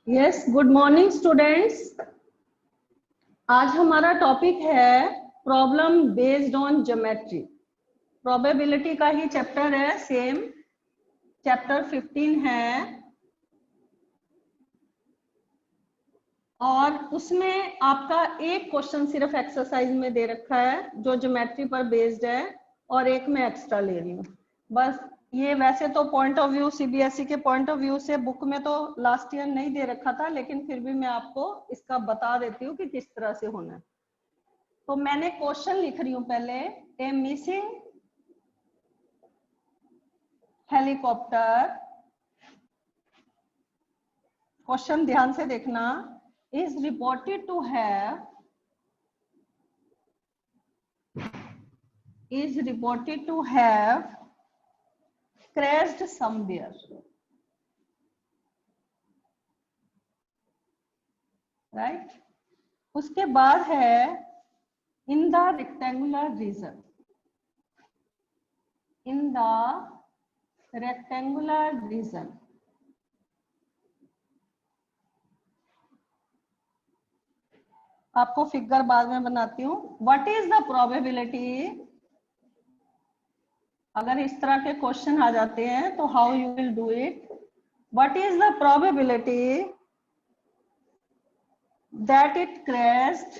Yes, good morning students. आज हमारा topic है problem based on geometry. Probability का ही चैप्टर है, सेम चैप्टर 15 है और उसमें आपका एक क्वेश्चन सिर्फ एक्सरसाइज में दे रखा है जो ज्योमेट्री पर बेस्ड है और एक मैं एक्स्ट्रा ले रही हूँ बस। ये वैसे तो पॉइंट ऑफ व्यू सीबीएसई के पॉइंट ऑफ व्यू से बुक में तो लास्ट ईयर नहीं दे रखा था, लेकिन फिर भी मैं आपको इसका बता देती हूँ कि किस तरह से होना है। तो मैंने क्वेश्चन लिख रही हूँ पहले, ए मिसिंग हेलीकॉप्टर, क्वेश्चन ध्यान से देखना, is reported to have crashed somewhere, right. उसके बाद है इन द रेक्टेंगुलर रीजन, आपको फिगर बाद में बनाती हूँ। व्हाट इज द प्रोबेबिलिटी, अगर इस तरह के क्वेश्चन आ जाते हैं तो how you will do it. What is the probability that it crashed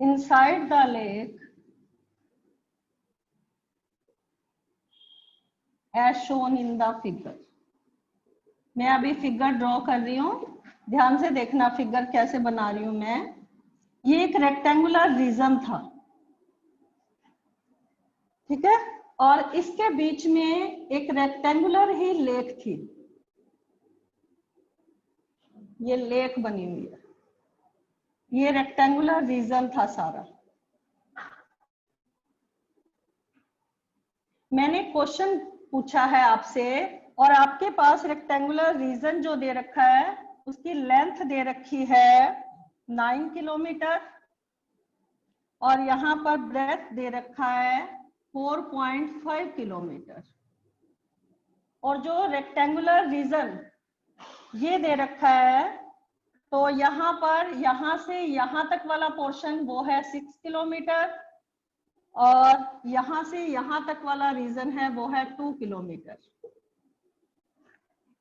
inside the lake as shown in the figure। मैं अभी फिगर ड्रॉ कर रही हूँ, ध्यान से देखना फिगर कैसे बना रही हूं मैं। ये एक रेक्टेंगुलर रीजन था, ठीक है, और इसके बीच में एक रेक्टेंगुलर ही लेक थी। ये लेक बनी हुई है, ये रेक्टेंगुलर रीजन था सारा। मैंने क्वेश्चन पूछा है आपसे और आपके पास रेक्टेंगुलर रीजन जो दे रखा है उसकी लेंथ दे रखी है 9 किलोमीटर और यहाँ पर ब्रेथ दे रखा है 4.5 किलोमीटर, और जो रेक्टेंगुलर रीजन ये दे रखा है तो यहाँ पर यहाँ से यहाँ तक वाला पोर्शन वो है 6 किलोमीटर और यहाँ से यहाँ तक वाला रीजन है वो है 2 किलोमीटर।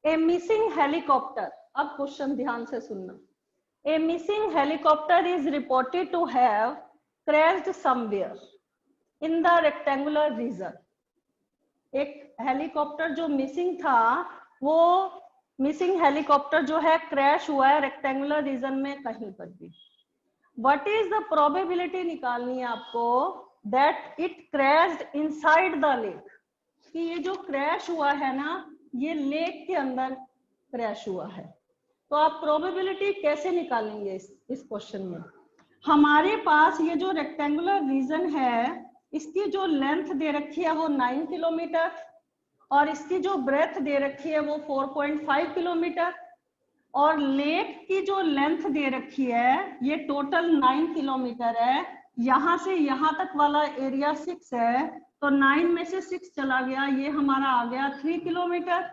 ए मिसिंग हेलीकॉप्टर, अब क्वेश्चन ध्यान से सुनना। A missing helicopter is reported to have crashed somewhere in the rectangular region। एक हेलीकॉप्टर जो मिसिंग था, वो मिसिंग हेलीकॉप्टर जो है क्रैश हुआ है रेक्टेंगुलर रीजन में कहीं पर भी। व्हाट इज द प्रोबेबिलिटी निकालनी है आपको, that it crashed inside the lake, कि ये जो क्रैश हुआ है ना ये लेक के अंदर क्रैश हुआ है। तो आप प्रोबेबिलिटी कैसे निकालेंगे इस क्वेश्चन में। हमारे पास ये जो रेक्टेंगुलर रीजन है इसकी जो लेंथ दे रखी है वो 9 किलोमीटर और इसकी जो ब्रेथ दे रखी है वो 4.5 किलोमीटर और लेक की जो लेंथ दे रखी है ये टोटल 9 किलोमीटर है। यहाँ से यहाँ तक वाला एरिया 6 है तो 9 में से 6 चला गया, ये हमारा आ गया 3 किलोमीटर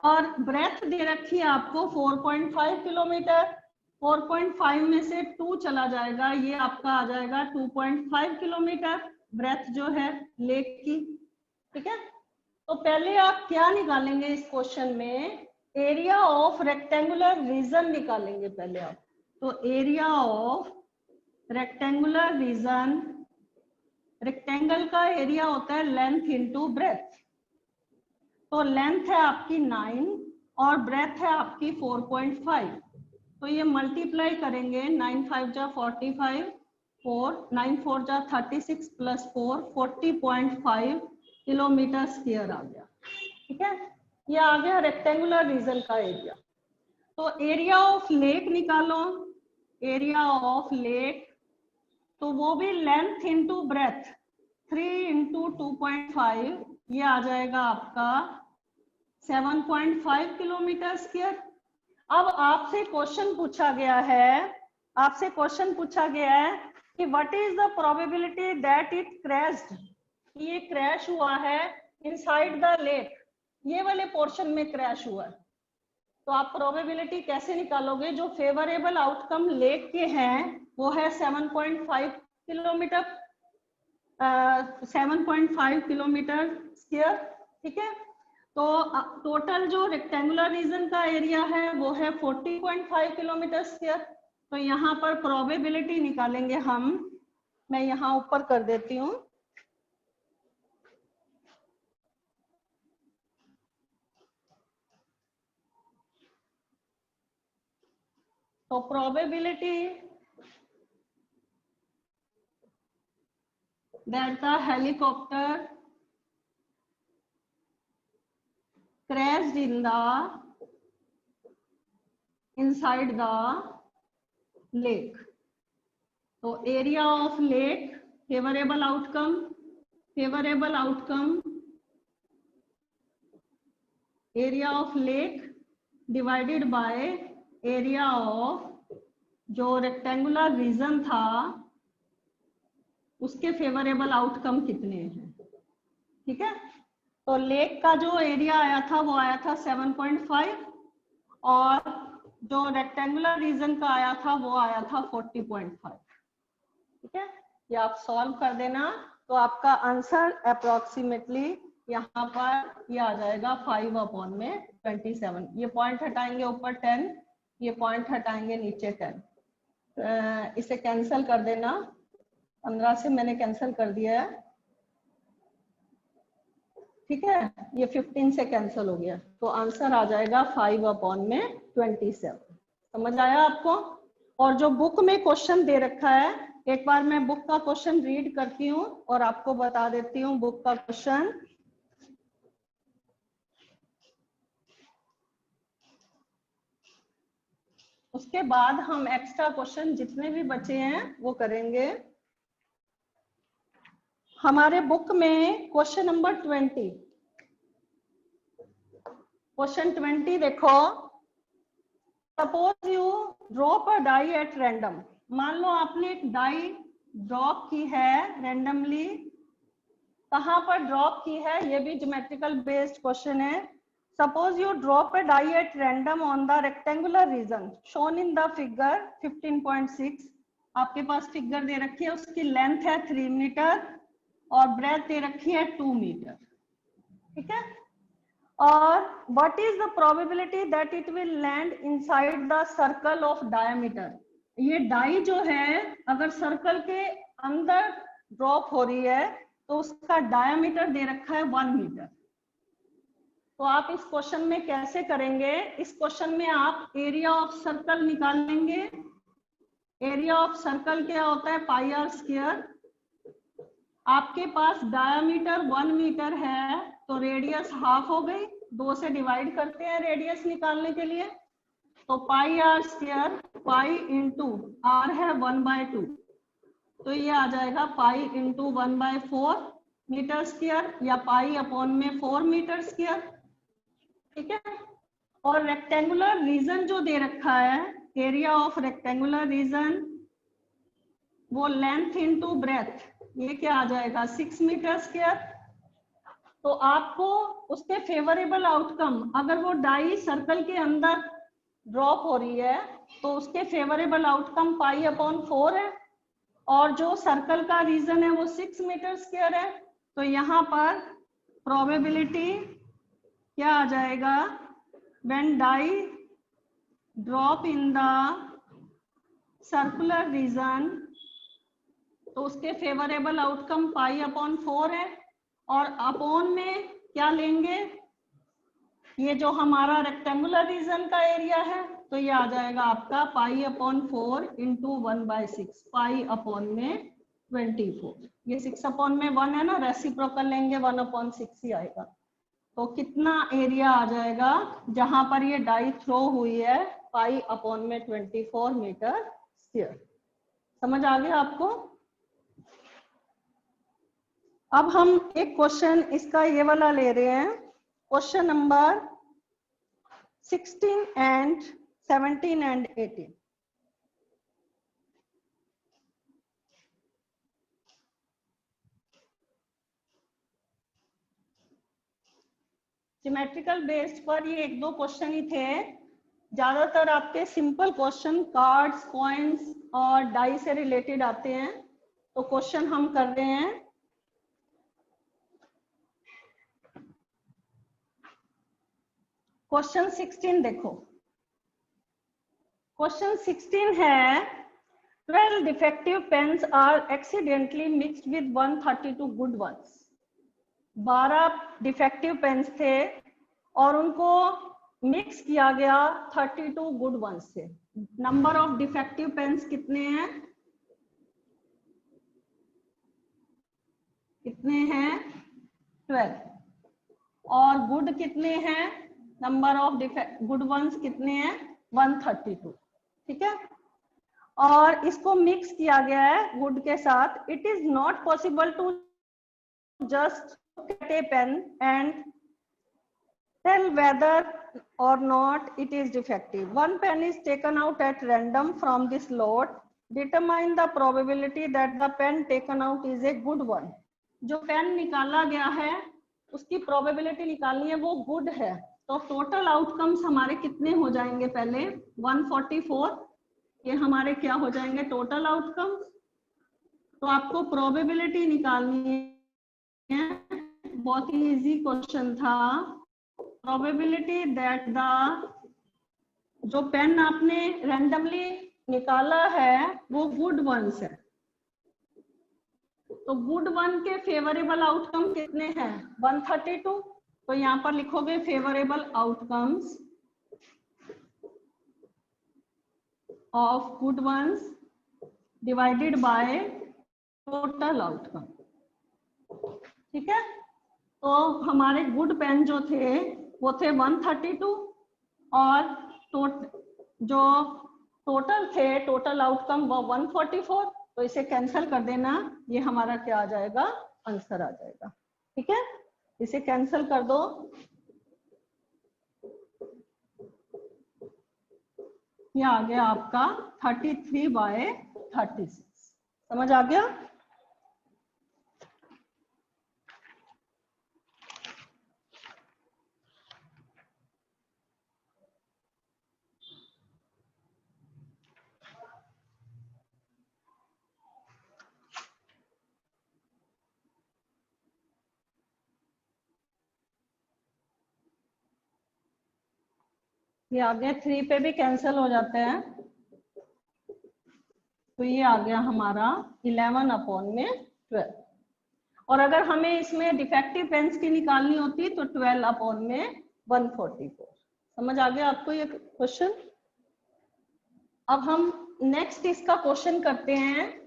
और ब्रेथ दे रखी है आपको 4.5 किलोमीटर। 4.5 में से 2 चला जाएगा, ये आपका आ जाएगा 2.5 किलोमीटर ब्रेथ जो है लेक की, ठीक है। तो पहले आप क्या निकालेंगे इस क्वेश्चन में, एरिया ऑफ रेक्टेंगुलर रीजन निकालेंगे पहले आप। तो area of rectangular reason, rectangle का एरिया होता है लेंथ इंटू ब्रेथ। तो लेंथ है आपकी 9 और ब्रेथ है आपकी 4.5, तो ये मल्टीप्लाई करेंगे, 9 5 जा 45, 4 9 4 जा 36 प्लस 4 40.5 किलोमीटर स्क्वायर आ गया, ठीक है। ये आ गया रेक्टेंगुलर रीजन का एरिया। तो एरिया ऑफ लेक निकालो, एरिया ऑफ लेक, तो वो भी लेंथ इंटू ब्रेथ 3 इंटू 2.5, ये आ जाएगा आपका 7.5 किलोमीटर स्क्वायर। अब आपसे क्वेश्चन पूछा गया है कि what is the probability that it crashed, ये क्रैश हुआ है इनसाइड द लेक, ये वाले पोर्शन में क्रैश हुआ है। तो आप प्रोबेबिलिटी कैसे निकालोगे? जो फेवरेबल आउटकम लेक के हैं वो है 7.5 किलोमीटर 7.5 किलोमीटर स्क्वायर, ठीक है। तो टोटल जो रेक्टेंगुलर रीजन का एरिया है वो है 40.5 किलोमीटर स्क्वायर। तो यहाँ पर प्रोबेबिलिटी निकालेंगे हम, मैं यहाँ ऊपर कर देती हूँ। तो probability that the helicopter crashed inside the lake. तो area of lake, favorable outcome area of lake divided by area of जो रेक्टेंगुलर रीजन था उसके फेवरेबल आउटकम कितने हैं, ठीक है। तो लेक का जो एरिया आया था वो आया था 7.5 और जो रेक्टेंगुलर रीजन का आया था वो आया था 40.5, ठीक है। ये आप सॉल्व कर देना तो आपका आंसर अप्रोक्सीमेटली यहाँ पर ये आ जाएगा 5/27। ये पॉइंट हटाएंगे ऊपर 10, ये पॉइंट हटाएंगे नीचे 10, इसे कैंसिल कर देना। 15 से मैंने कैंसिल कर दिया है, ठीक है। ये 15 से कैंसिल हो गया तो आंसर आ जाएगा 5/27। समझ आया आपको? और जो बुक में क्वेश्चन दे रखा है, एक बार मैं बुक का क्वेश्चन रीड करती हूँ और आपको बता देती हूँ बुक का क्वेश्चन। उसके बाद हम एक्स्ट्रा क्वेश्चन जितने भी बचे हैं वो करेंगे। हमारे बुक में क्वेश्चन नंबर 20, क्वेश्चन 20 देखो। Suppose you drop a die at random, मान लो आपने एक डाई ड्रॉप की है रैंडमली, कहां पर ड्रॉप की है, ये भी ज्योमेट्रिकल बेस्ड क्वेश्चन है। Suppose you drop a die at random on the rectangular region shown in the figure 15.6। आपके पास फिगर दे रखी है, उसकी लेंथ है 3 मीटर और ब्रेथ दे रखी है 2 मीटर, ठीक है। और what is the probability that it will land inside the circle of diameter? ये डाई जो है अगर सर्कल के अंदर ड्रॉप हो रही है तो उसका डायमीटर दे रखा है 1 मीटर। तो आप इस क्वेश्चन में कैसे करेंगे? इस क्वेश्चन में आप एरिया ऑफ सर्कल निकालेंगे। एरिया ऑफ सर्कल क्या होता है? पाई आर स्क्वायर। आपके पास डायमीटर 1 मीटर है तो रेडियस हाफ हो गई, 2 से डिवाइड करते हैं रेडियस निकालने के लिए। तो pi r square, pi into r है 1/2, तो ये आ जाएगा पाई इंटू 1/4 मीटर स्क्वायर या पाई अपॉन में 4 मीटर स्क्वायर, ठीक है। और रेक्टेंगुलर रीजन जो दे रखा है, एरिया ऑफ रेक्टेंगुलर रीजन, वो लेंथ इंटू ब्रेथ, ये क्या आ जाएगा 6 मीटर स्क्वायर। तो आपको उसके फेवरेबल आउटकम, अगर वो डाई सर्कल के अंदर ड्रॉप हो रही है तो उसके फेवरेबल आउटकम पाई/4 है और जो सर्कल का रीजन है वो 6 मीटर स्क्वायर है। तो यहाँ पर प्रोबेबिलिटी क्या आ जाएगा? When die drop in the circular region, तो उसके फेवरेबल आउटकम पाई/4 है और अपॉन में क्या लेंगे? ये जो हमारा रेक्टेंगुलर रीजन का एरिया है तो ये आ जाएगा आपका पाई/4 इंटू 1/6, पाई अपॉन में 24। ये 6/1 है ना, रेसिप्रोकल लेंगे 1/6 ही आएगा। तो कितना एरिया आ जाएगा जहां पर ये डाई थ्रो हुई है? पाई/में 24 मीटर स्क्वायर। समझ आ गया आपको? अब हम एक क्वेश्चन इसका ये वाला ले रहे हैं, question number 16 and 17 and 18. Symmetrical based पर ये एक दो क्वेश्चन ही थे, ज्यादातर आपके सिंपल क्वेश्चन कार्ड्स, कॉइन्स और डाई से रिलेटेड आते हैं, तो क्वेश्चन हम कर रहे हैं। क्वेश्चन 16 देखो, क्वेश्चन 16 है 12 defective pens are accidentally mixed with 132 good ones. 12 defective pens थे और उनको मिक्स किया गया 32 गुड वंस से। नंबर ऑफ डिफेक्टिव पेन्स कितने हैं? कितने हैं? 12। और गुड कितने हैं? नंबर ऑफ गुड वंस कितने हैं? 132। ठीक है, और इसको मिक्स किया गया है गुड के साथ। It is not possible to just look at a pen and tell whether or not it is defective. One pen is taken out at random from this lot. Determine the probability that the pen taken out is a good one. जो pen निकाला गया है उसकी probability निकालनी है, वो good है। तो टोटल आउटकम्स हमारे कितने हो जाएंगे? पहले 144, ये हमारे क्या हो जाएंगे? Total outcomes. तो आपको प्रोबेबिलिटी निकालनी है, बहुत ही इजी क्वेश्चन था। प्रोबेबिलिटी दैट द, जो पेन आपने रैंडमली निकाला है वो गुड वंस है, तो गुड वन के फेवरेबल आउटकम कितने हैं? 132। तो यहाँ पर लिखोगे favourable outcomes of good ones divided by total outcome. ठीक है, तो हमारे गुड पेन जो थे वो थे 132 और जो टोटल थे, टोटल आउटकम वो 144। तो इसे कैंसिल कर देना, ये हमारा क्या आ जाएगा? आंसर आ जाएगा। ठीक है, इसे कैंसिल कर दो। ये आ गया आपका 33/36। समझ आ गया? ये आ गया 3 पे भी कैंसिल हो जाते हैं, तो ये आ गया हमारा 11/12। और अगर हमें इसमें डिफेक्टिव पेन्स की निकालनी होती तो 12/144। समझ आ गया आपको ये क्वेश्चन? अब हम नेक्स्ट इसका क्वेश्चन करते हैं।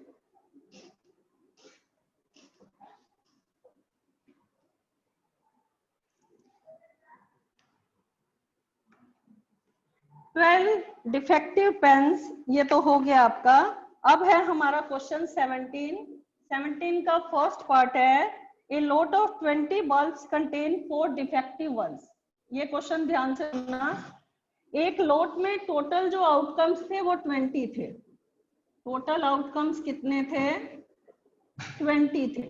डिफेक्टिव पेन्स, ये तो हो गया आपका। अब है हमारा क्वेश्चन 17 का फर्स्ट पार्ट है, a lot of 20 bulbs contain 4 defective ones. ये क्वेश्चन ध्यान से सुनना। एक लॉट में टोटल जो आउटकम्स थे वो 20 थे। टोटल आउटकम्स कितने थे? 20 थे।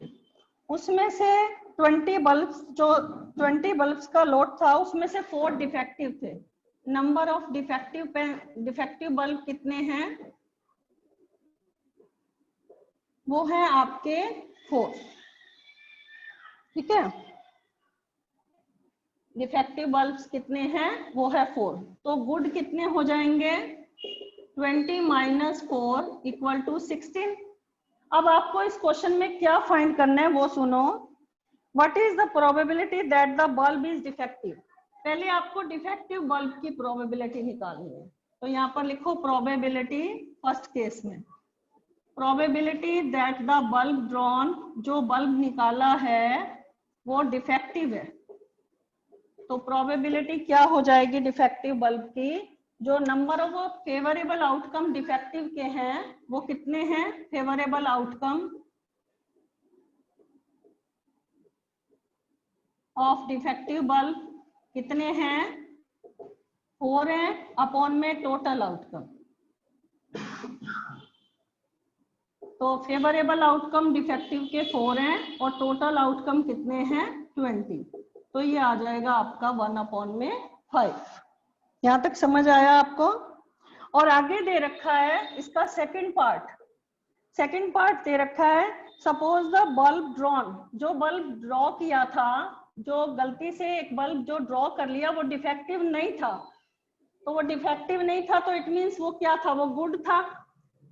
उसमें से 20 बल्ब्स का लॉट था, उसमें से 4 डिफेक्टिव थे। नंबर ऑफ डिफेक्टिव बल्ब कितने हैं? वो है आपके 4। ठीक है, डिफेक्टिव बल्ब्स कितने हैं? वो है 4। तो गुड कितने हो जाएंगे? 20 - 4 = 16। अब आपको इस क्वेश्चन में क्या फाइंड करना है वो सुनो। What is the probability that the bulb is defective? पहले आपको डिफेक्टिव बल्ब की प्रोबेबिलिटी निकालनी है, तो यहाँ पर लिखो प्रोबेबिलिटी। फर्स्ट केस में probability that the bulb drawn, जो बल्ब निकाला है वो डिफेक्टिव है। तो प्रोबेबिलिटी क्या हो जाएगी डिफेक्टिव बल्ब की? जो number of favourable outcome defective के हैं वो कितने हैं? Favourable outcome of defective bulb कितने हैं? 4 है अपॉन में टोटल आउटकम। तो फेवरेबल आउटकम डिफेक्टिव के 4 हैं और टोटल आउटकम कितने हैं 20। तो ये आ जाएगा आपका 1/5। यहाँ तक समझ आया आपको? और आगे दे रखा है इसका सेकंड पार्ट दे रखा है। सपोज द बल्ब ड्रॉन, जो बल्ब ड्रॉ किया था, जो गलती से एक बल्ब जो ड्रॉ कर लिया वो डिफेक्टिव नहीं था, तो वो डिफेक्टिव नहीं था तो इट मींस वो क्या था, वो गुड था।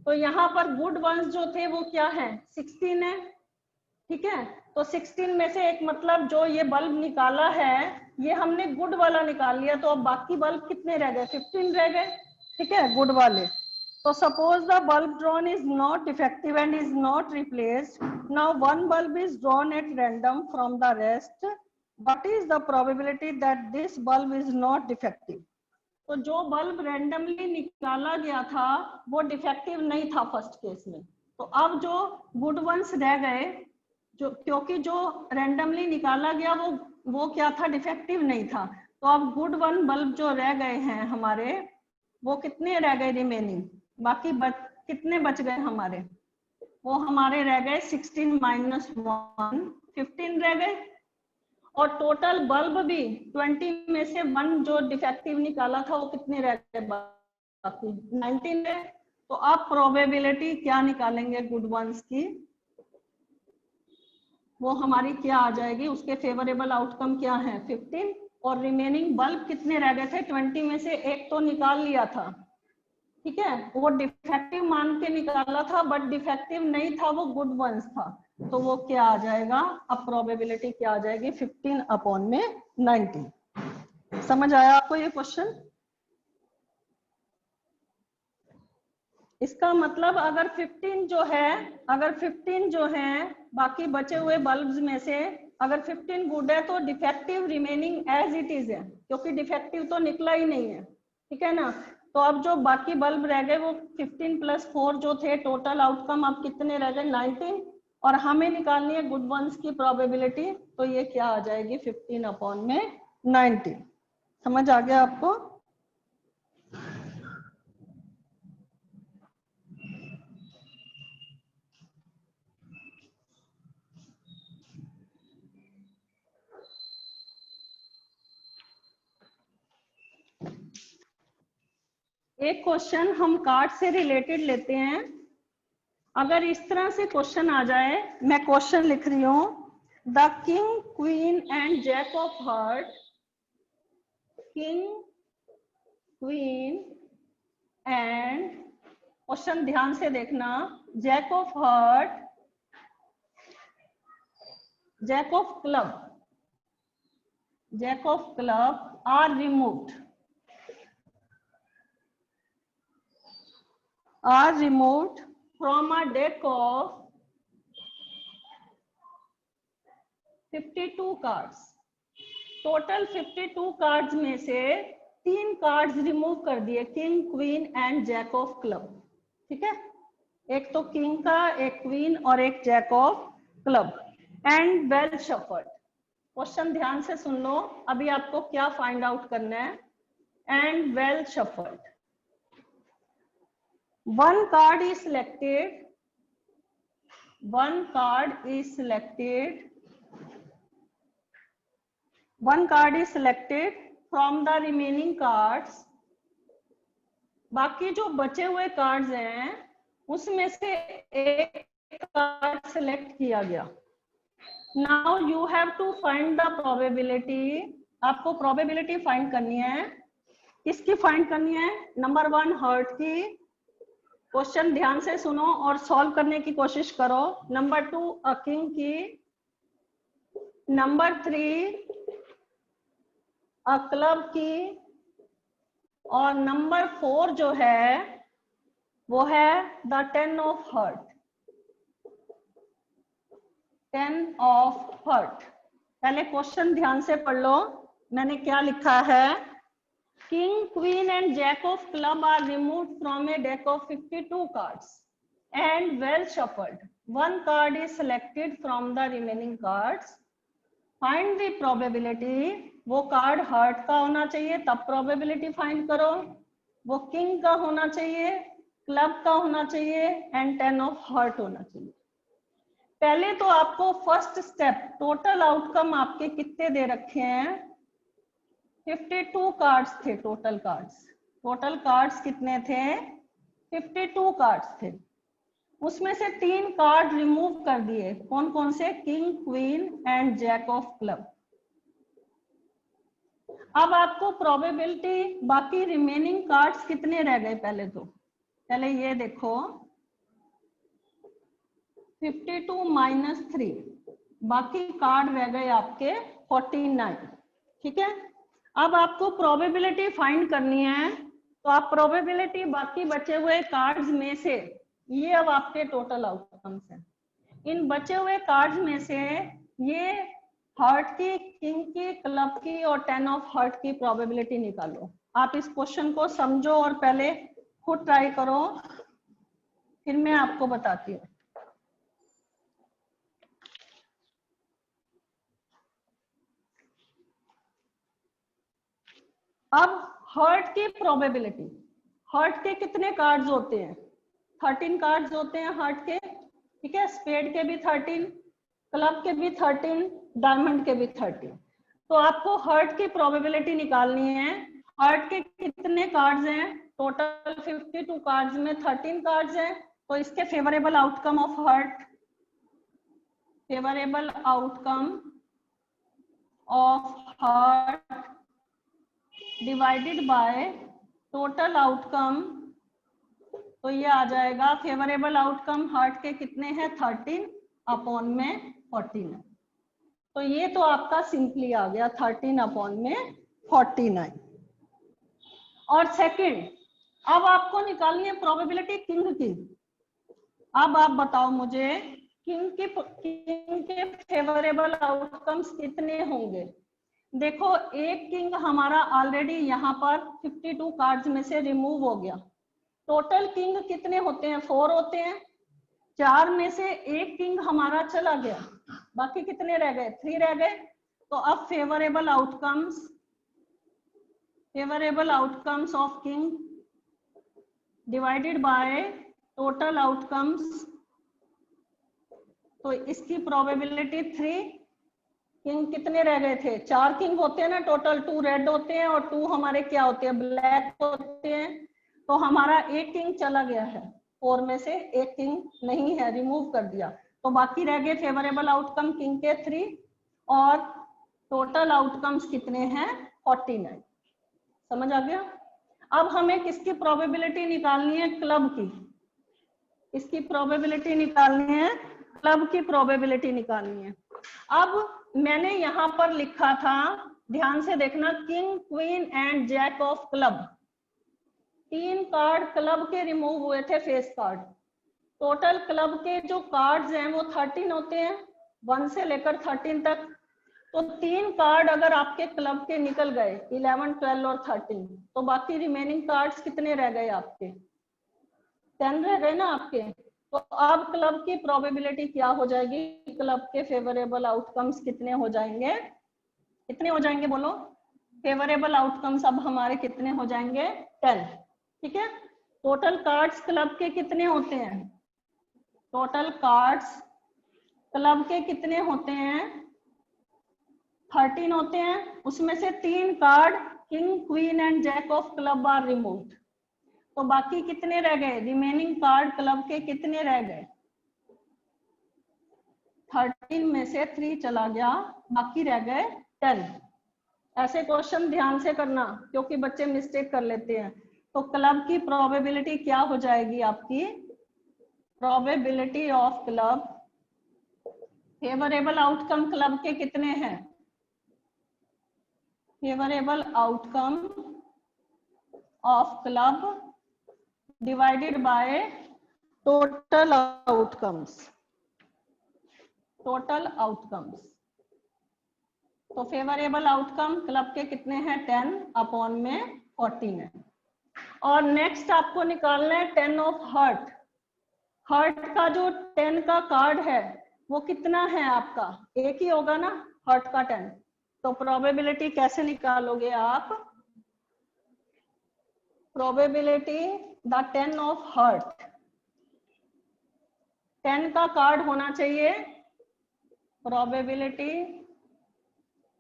तो यहाँ पर गुड वंस जो थे वो क्या है 16 है, ठीक है। तो 16 में से एक मतलब जो ये बल्ब निकाला है ये हमने गुड वाला निकाल लिया, तो अब बाकी बल्ब कितने रह गए 15 रह गए, ठीक है, गुड वाले। तो suppose the bulb drawn is not defective and is not replaced, now one bulb is drawn at random from the rest, what is the probability that this bulb is not defective. तो जो bulb randomly निकाला गया था वो defective नहीं था first case में, तो अब जो गुड वंस रह गए, जो क्योंकि जो रैंडमली निकाला गया वो क्या था डिफेक्टिव नहीं था, तो अब गुड वन बल्ब जो रह गए हैं हमारे वो कितने रह गए रिमेनिंग, बाकी कितने बच गए हमारे, वो हमारे रह गए 16 माइनस 1 15 रह गए। और टोटल बल्ब भी 20 में से 1 जो डिफेक्टिव निकाला था वो कितने रह गए बाकी 19 है। तो आप प्रोबेबिलिटी क्या निकालेंगे गुड वंस की, वो हमारी क्या आ जाएगी, उसके फेवरेबल आउटकम क्या है 15, और रिमेनिंग बल्ब कितने रह गए थे 20 में से एक तो निकाल लिया था, ठीक है, वो डिफेक्टिव मान के निकाला था बट डिफेक्टिव नहीं था, वो गुड वंस था, तो वो क्या आ जाएगा, अब प्रोबेबिलिटी क्या आ जाएगी 15/90। समझ आया आपको ये क्वेश्चन? इसका मतलब अगर 15 जो है बाकी बचे हुए बल्ब्स में से अगर 15 गुड है तो defective remaining as it is है, क्योंकि डिफेक्टिव तो निकला ही नहीं है, ठीक है ना। तो अब जो बाकी बल्ब रह गए वो 15 + 4 जो थे टोटल आउटकम अब कितने रह गए 19, और हमें निकालनी है गुड वंस की प्रोबेबिलिटी, तो ये क्या आ जाएगी 15/90। समझ आ गया आपको? एक क्वेश्चन हम कार्ड से रिलेटेड लेते हैं। अगर इस तरह से क्वेश्चन आ जाए, मैं क्वेश्चन लिख रही हूं, the king queen and jack of heart, king queen and, question ध्यान से देखना, jack of heart, jack of club are removed from a deck of 52 cards. Total 52 cards में से 3 कार्ड्स रिमूव कर दिए, king queen and jack of club, ठीक है, एक तो किंग का, एक क्वीन और एक jack of club, and well shuffled. Question ध्यान से सुन लो, अभी आपको क्या फाइंड आउट करना है, and well shuffled, one card is selected from the remaining cards, बाकी जो बचे हुए कार्ड्स हैं उसमें से एक कार्ड सेलेक्ट किया गया। Now you have to find the probability, आपको प्रोबेबिलिटी फाइंड करनी है, किसकी फाइंड करनी है, नंबर 1 हर्ट की, क्वेश्चन ध्यान से सुनो और सॉल्व करने की कोशिश करो, नंबर 2 किंग की, नंबर 3 क्लब की, और नंबर 4 जो है वो है the 10 of heart, 10 of heart. पहले क्वेश्चन ध्यान से पढ़ लो, मैंने क्या लिखा है, King, Queen and Jack of club are removed from a deck of 52 cards and well shuffled. One card is selected from the remaining cards. Find the probability वो card heart का होना चाहिए तब प्रोबेबिलिटी फाइंड करो, वो king का होना चाहिए, क्लब का होना चाहिए एंड 10 ऑफ हार्ट होना चाहिए। पहले तो आपको फर्स्ट स्टेप, टोटल आउटकम आपके कितने दे रखे हैं, 52 कार्ड्स थे टोटल कार्ड्स। टोटल कार्ड्स कितने थे, 52 कार्ड्स थे। उसमें से 3 कार्ड रिमूव कर दिए, कौन कौन से, king, queen and jack of club. अब आपको प्रोबेबिलिटी, बाकी रिमेनिंग कार्ड्स कितने रह गए, पहले ये देखो 52 माइनस 3, बाकी कार्ड रह गए आपके 49। ठीक है, अब आपको प्रोबेबिलिटी फाइंड करनी है, तो आप प्रोबेबिलिटी बाकी बचे हुए कार्ड्स में से, ये अब आपके टोटल आउटकम्स हैं, इन बचे हुए कार्ड्स में से ये हार्ट की, किंग की, क्लब की और 10 ऑफ हार्ट की प्रोबेबिलिटी निकालो। आप इस क्वेश्चन को समझो और पहले खुद ट्राई करो, फिर मैं आपको बताती हूँ। अब हार्ट की प्रोबेबिलिटी, हार्ट के कितने कार्ड्स होते हैं, 13 कार्ड्स होते हैं हार्ट के। ठीक है, स्पेड के भी 13, क्लब के भी 13, डायमंड के भी 13। तो आपको हार्ट की प्रोबेबिलिटी निकालनी है। हार्ट के कितने कार्ड्स हैं, टोटल 52 कार्ड्स में 13 कार्ड्स हैं, तो इसके favourable outcome of heart, favourable outcome of heart divided by total outcome, तो ये आ जाएगा फेवरेबल आउटकम हार्ट के कितने हैं, 13 अपॉन में 49। तो ये तो आपका सिंपली आ गया 13 अपॉन में 49। और सेकंड, अब आपको निकालनी है प्रोबेबिलिटी किंग की। अब आप बताओ मुझे किंग के फेवरेबल आउटकम्स कितने होंगे। देखो एक किंग हमारा ऑलरेडी यहाँ पर 52 कार्ड्स में से रिमूव हो गया। टोटल किंग कितने होते हैं, 4 होते हैं, 4 में से एक किंग हमारा चला गया, बाकी कितने रह गए, 3 रह गए। तो अब favourable outcomes of king divided by total outcomes, तो इसकी प्रोबेबिलिटी 3। किंग कितने रह गए थे, 4 किंग होते हैं ना टोटल, 2 रेड होते हैं और 2 हमारे क्या होते हैं, ब्लैक होते हैं। तो हमारा एक किंग चला गया है, 4 में से एक किंग नहीं है, रिमूव कर दिया, तो बाकी रह गए फेवरेबल आउटकम किंग के 3 और टोटल आउटकम्स कितने हैं, 49। समझ आ गया। अब हमें किसकी प्रोबेबिलिटी निकालनी है, क्लब की। इसकी प्रोबेबिलिटी निकालनी है, क्लब की प्रोबेबिलिटी निकालनी है। अब मैंने यहाँ पर लिखा था, ध्यान से देखना, king, queen and jack of club. 3 card club के रिमूव हुए थे, फेस कार्ड। टोटल क्लब के जो कार्ड्स हैं वो 13 होते हैं, 1 से लेकर 13 तक। तो 3 कार्ड अगर आपके क्लब के निकल गए, 11, 12 और 13, तो बाकी रिमेनिंग कार्ड्स कितने रह गए आपके, 10 रह गए ना आपके। तो अब क्लब की प्रोबेबिलिटी क्या हो जाएगी, क्लब के फेवरेबल आउटकम्स कितने हो जाएंगे, कितने हो जाएंगे बोलो, फेवरेबल आउटकम्स अब हमारे कितने हो जाएंगे, 10। ठीक है, टोटल कार्ड्स क्लब के कितने होते हैं, टोटल कार्ड्स क्लब के कितने होते हैं, 13 होते हैं। उसमें से 3 card king, queen and jack of club are removed, तो बाकी कितने रह गए, रिमेनिंग कार्ड क्लब के कितने रह गए, 13 में से 3 चला गया, बाकी रह गए 10। ऐसे क्वेश्चन ध्यान से करना क्योंकि बच्चे मिस्टेक कर लेते हैं। तो क्लब की प्रोबेबिलिटी क्या हो जाएगी आपकी, probability of club, favourable outcome club के कितने हैं, favourable outcome of club divided by total outcomes, total outcomes. तो फेवरेबल आउटकम क्लब के कितने हैं, 10 अपॉन में 14 है। और नेक्स्ट आपको निकालना है 10 ऑफ हार्ट। हार्ट का जो 10 का कार्ड है वो कितना है आपका, एक ही होगा ना, हार्ट का 10। तो प्रोबेबिलिटी कैसे निकालोगे आप? प्रोबेबिलिटी द 10 ऑफ हार्ट, 10 का कार्ड होना चाहिए। Probability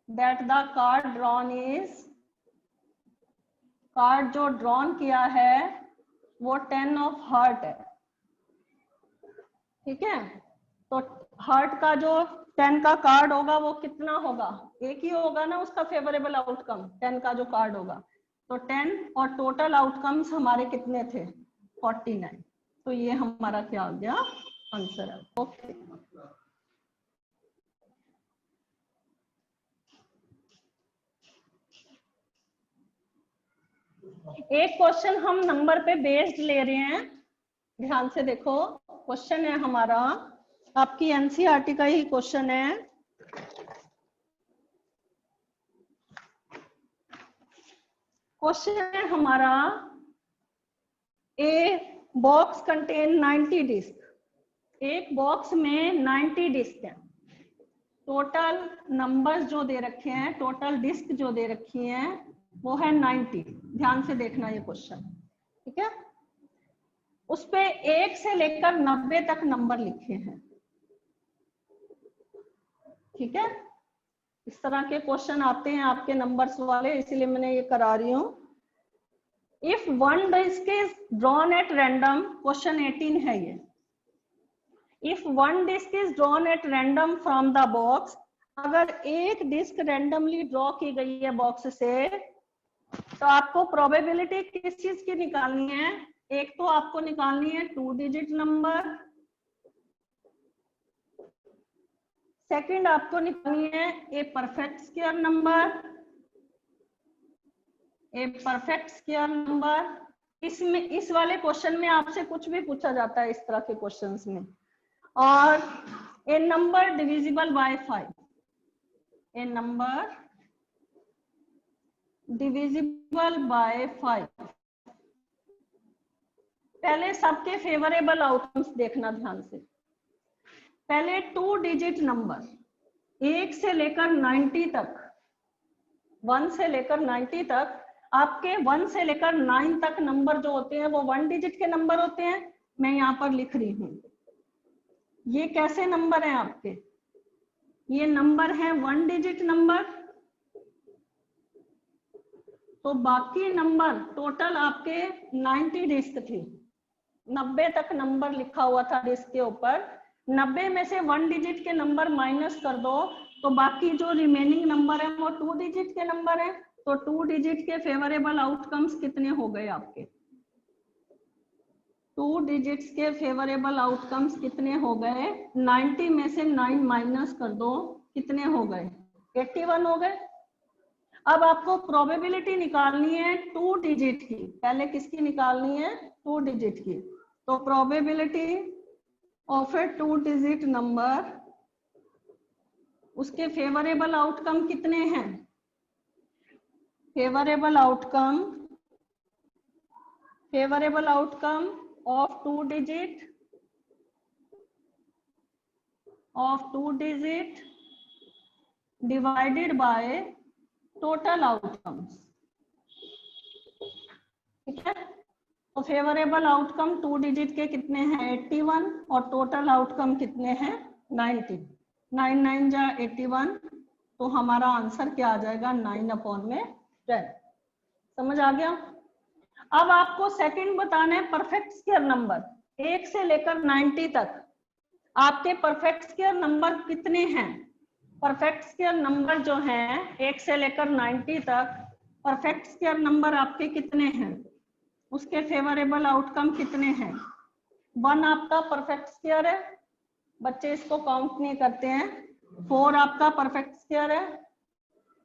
that the card drawn is, card जो ड्रॉन किया है वो 10 ऑफ हार्ट है, ठीक है। तो हार्ट का जो 10 का कार्ड होगा वो कितना होगा? एक ही होगा ना उसका फेवरेबल आउटकम, 10 का जो कार्ड होगा। तो 10 और टोटल आउटकम्स हमारे कितने थे? 49। तो ये हमारा क्या हो गया? आंसर है। ओके, एक क्वेश्चन हम नंबर पे बेस्ड ले रहे हैं, ध्यान से देखो। क्वेश्चन है हमारा, आपकी एनसीईआरटी का ही क्वेश्चन है। क्वेश्चन है हमारा, ए बॉक्स कंटेन 90 डिस्क, एक बॉक्स में 90 डिस्क है। टोटल नंबर्स जो दे रखे हैं, टोटल डिस्क जो दे रखी हैं वो है 90। ध्यान से देखना ये क्वेश्चन, ठीक है। उस पे 1 से लेकर 90 तक नंबर लिखे हैं, ठीक है। इस तरह के क्वेश्चन आते हैं आपके नंबर्स वाले, इसीलिए मैंने ये करा रही हूँ। If one disc is drawn at random, question 18 है ये। If one disc is drawn at random from the box, अगर एक डिस्क रैंडमली ड्रॉ की गई है बॉक्स से, तो आपको प्रोबेबिलिटी किस चीज की निकालनी है? एक तो आपको निकालनी है 2 डिजिट नंबर, सेकंड आपको निकालनी है a perfect square number, a perfect square number. इसमें, इस वाले क्वेश्चन में आपसे कुछ भी पूछा जाता है इस तरह के क्वेश्चंस में। और a number divisible by 5, a number divisible by 5। पहले सबके फेवरेबल आउटकम्स देखना ध्यान से। पहले 2 डिजिट नंबर, 1 से लेकर 90 तक, 1 से लेकर 90 तक, आपके 1 से लेकर 9 तक नंबर जो होते हैं वो 1 डिजिट के नंबर होते हैं। मैं यहाँ पर लिख रही हूँ, ये कैसे नंबर हैं आपके? ये नंबर है 1 डिजिट नंबर। तो बाकी नंबर टोटल आपके 90 डिस्क थी, 90 तक नंबर लिखा हुआ था डिस्क के ऊपर। 90 में से 1 डिजिट के नंबर माइनस कर दो, तो बाकी जो रिमेनिंग नंबर है वो 2 डिजिट के नंबर है। तो 2 डिजिट के फेवरेबल आउटकम्स कितने हो गए आपके? 2 डिजिट्स के फेवरेबल आउटकम्स कितने हो गए? 90 में से 9 माइनस कर दो, कितने हो गए? 81 हो गए। अब आपको प्रोबेबिलिटी निकालनी है 2 डिजिट की। पहले किसकी निकालनी है? 2 डिजिट की। तो probability of A 2 digit number, उसके फेवरेबल आउटकम कितने हैं? Favourable outcome of 2 digit divided by total outcomes, ठीक है। तो फेवरेबल आउटकम 2 डिजिट के कितने हैं? 81, और टोटल आउटकम कितने हैं? 90। 9 9 जा 81, तो हमारा आंसर क्या आ जाएगा? 9/10। समझ आ गया? अब आपको सेकंड बताना है परफेक्ट स्क्वायर नंबर, 1 से लेकर 90 तक आपके परफेक्ट स्क्वायर नंबर कितने हैं? परफेक्ट स्क्वायर नंबर जो हैं 1 से लेकर 90 तक, परफेक्ट स्क्वायर नंबर आपके कितने हैं? उसके फेवरेबल आउटकम कितने हैं? 1 आपका परफेक्ट स्क्वायर है, बच्चे इसको काउंट नहीं करते हैं। 4 आपका परफेक्ट स्क्वायर है,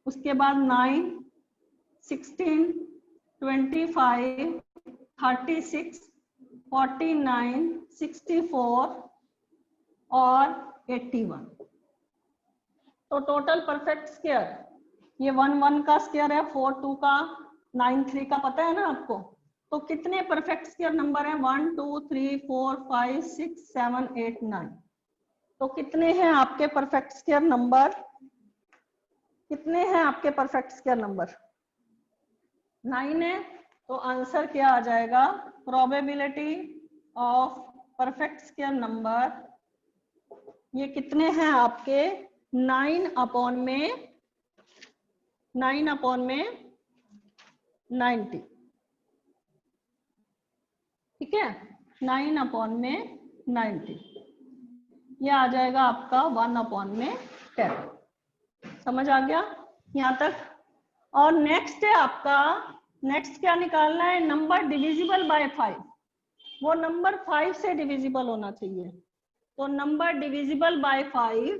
उसके बाद 9, 16, 25, 36, 49, 64 और 81। तो टोटल परफेक्ट स्क्वायर, ये 1 1 का स्क्वायर है, 4 2 का, 9 3 का, पता है ना आपको। तो कितने परफेक्ट स्क्वायर नंबर हैं? 1 2 3 4 5 6 7 8 9। तो कितने हैं आपके परफेक्ट स्क्वायर नंबर? कितने हैं आपके परफेक्ट स्क्वायर नंबर? 9 है। तो आंसर क्या आ जाएगा? Probability of perfect square number, ये कितने हैं आपके? 9/90। ठीक है, 9/90 ये आ जाएगा आपका 1/10। समझ आ गया यहाँ तक? और नेक्स्ट है आपका, नेक्स्ट क्या निकालना है? Number divisible by 5। वो नंबर 5 से डिविजिबल होना चाहिए। तो number divisible by 5,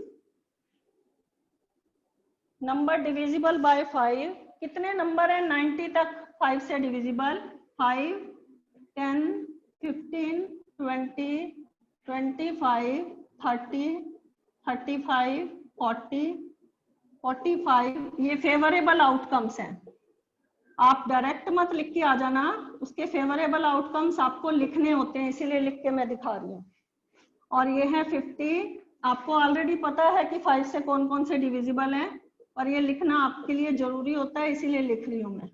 number divisible by 5 कितने नंबर है 90 तक 5 से डिविजिबल? 5, 10, 15, 20, 25, 30, 35, 40, 45। ये फेवरेबल आउटकम्स हैं। आप डायरेक्ट मत लिख के आ जाना, उसके फेवरेबल आउटकम्स आपको लिखने होते हैं, इसीलिए लिख के मैं दिखा रही हूँ। और ये है 50। आपको ऑलरेडी पता है कि 5 से कौन कौन से डिविजिबल हैं, और ये लिखना आपके लिए जरूरी होता है, इसीलिए लिख रही हूँ मैं।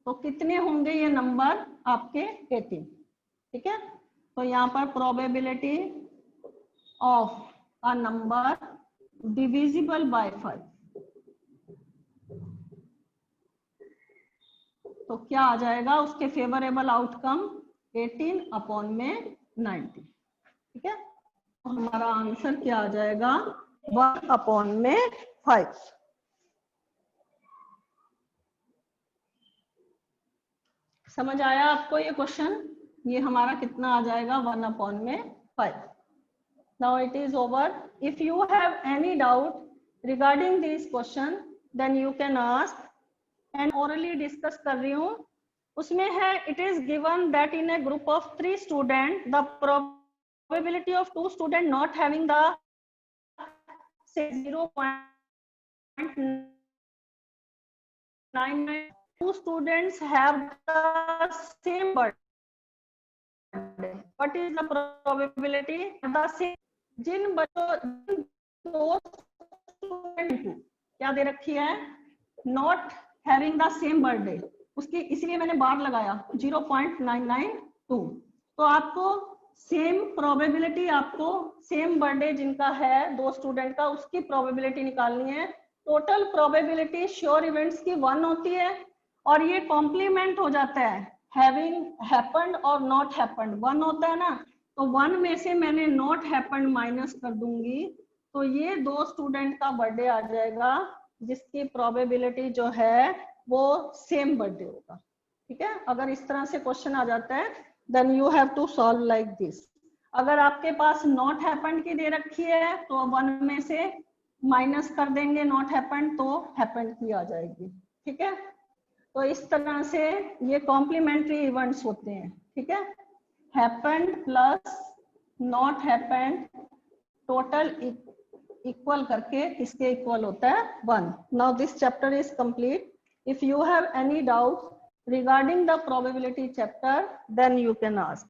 तो कितने होंगे ये नंबर आपके? 18। ठीक है, तो यहाँ पर probability of a number divisible by 5, तो क्या आ जाएगा उसके फेवरेबल आउटकम? 18/90। ठीक है, तो हमारा आंसर क्या आ जाएगा? 1/5। समझ आया आपको ये क्वेश्चन? ये हमारा कितना आ जाएगा? 1/5। Now it is over. If you have any doubt regarding this question, then you can ask. And orally discuss कर रही हूँ, उसमें है it is given that in a group of 3 students, the probability of 2 students not having the say 0.99, 2 students have the same birthday. What is the probability? The same. जिन बच्चों, दो student क्या दे रखी है? Not having the same birthday, उसकी इसलिए मैंने बार लगाया 0.992। तो आपको सेम प्रोबेबिलिटी, आपको सेम बर्थडे जिनका है दो स्टूडेंट का, उसकी प्रोबेबिलिटी निकालनी है। टोटल प्रोबेबिलिटी श्योर इवेंट्स की 1 होती है, और ये कॉम्प्लीमेंट हो जाता है, हैविंग हैपेंड और नॉट हैपेंड 1 होता है ना, तो 1 में से मैंने नॉट हैपेंड माइनस कर दूंगी, तो ये दो स्टूडेंट का बर्थडे आ जाएगा जिसकी प्रोबेबिलिटी जो है वो सेम बर्थडे होगा। ठीक है, अगर इस तरह से क्वेश्चन आ जाता है then you have to solve like this. अगर आपके पास नॉट हैपेंड की दे रखी है तो 1 में से माइनस कर देंगे नॉट हैपेंड, तो हैपेंड की आ जाएगी। ठीक है, तो इस तरह से ये कॉम्प्लीमेंट्री इवेंट्स होते हैं। ठीक है, happened plus not happened total equal करके किसके इक्वल होता है? 1। Now this chapter is complete. If you have any doubt regarding the probability chapter, then you can ask.